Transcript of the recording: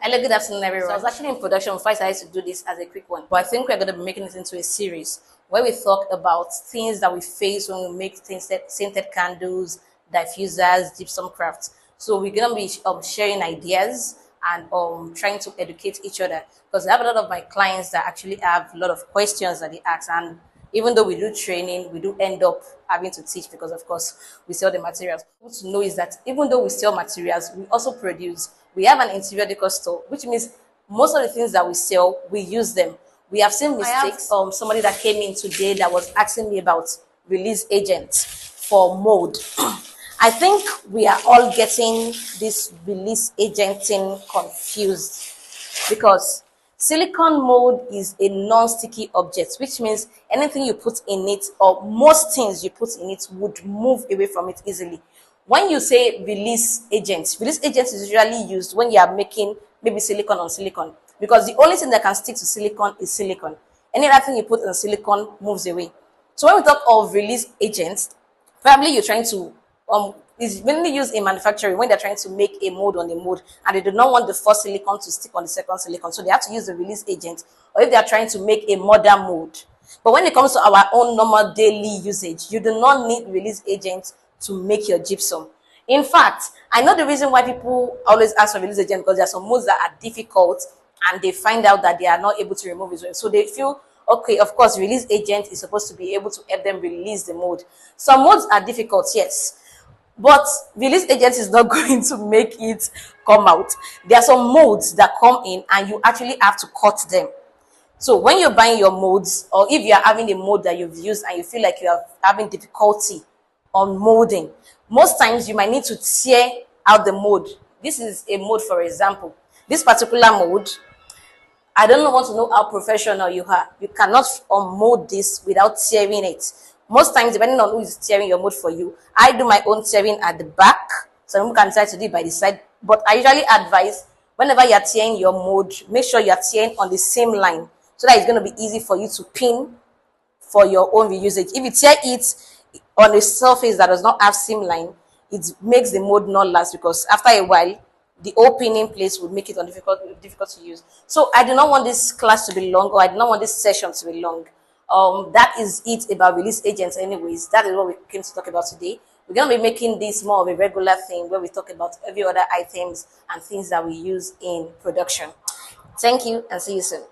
Hello, good afternoon, everyone. So I was actually in production before I decided to do this as a quick one. But I think we're going to be making this into a series where we talk about things that we face when we make things scented candles, diffusers, gypsum crafts. So we're going to be sharing ideas and trying to educate each other, because I have a lot of my clients that actually have a lot of questions that they ask, and even though we do training, we do end up having to teach because, of course, we sell the materials. What to know is that even though we sell materials, we also produce. We have an interior decor store, which means most of the things that we sell, we use them. We have seen mistakes. Somebody that came in today that was asking me about release agents for mold. I think we are all getting this release agent thing confused, because silicone mold is a non-sticky object, which means anything you put in it, or most things you put in it, would move away from it easily. When you say release agents is usually used when you are making maybe silicone on silicone, because the only thing that can stick to silicone is silicone. Any other thing you put in silicone moves away. So when we talk of release agents, probably you're trying to is mainly used in manufacturing when they're trying to make a mold on a mold, and they do not want the first silicone to stick on the second silicone, so they have to use the release agent. Or if they are trying to make a modern mold. But when it comes to our own normal daily usage, you do not need release agent to make your gypsum. In fact, I know the reason why people always ask for release agent, because there are some molds that are difficult and they find out that they are not able to remove it. So they feel, okay, of course, release agent is supposed to be able to help them release the mold. Some molds are difficult, yes, but release agent is not going to make it come out. There are some molds that come in and you actually have to cut them. So when you're buying your molds, or if you are having a mold that you've used and you feel like you are having difficulty on molding, most times you might need to tear out the mold. This is a mold, for example. This particular mold, I don't want to know how professional you are. You cannot unmold this without tearing it. Most times, depending on who is tearing your mold for you, I do my own tearing at the back. Some people can decide to do it by the side. But I usually advise, whenever you're tearing your mold, make sure you're tearing on the same line, so that it's going to be easy for you to pin for your own reusage. If you tear it on a surface that does not have seam line, it makes the mold not last, because after a while, the opening place would make it difficult to use. So I do not want this class to be long, or I do not want this session to be long. That is it about release agents anyways. That is what we came to talk about today. We're going to be making this more of a regular thing, where we talk about every other items and things that we use in production. Thank you, and see you soon.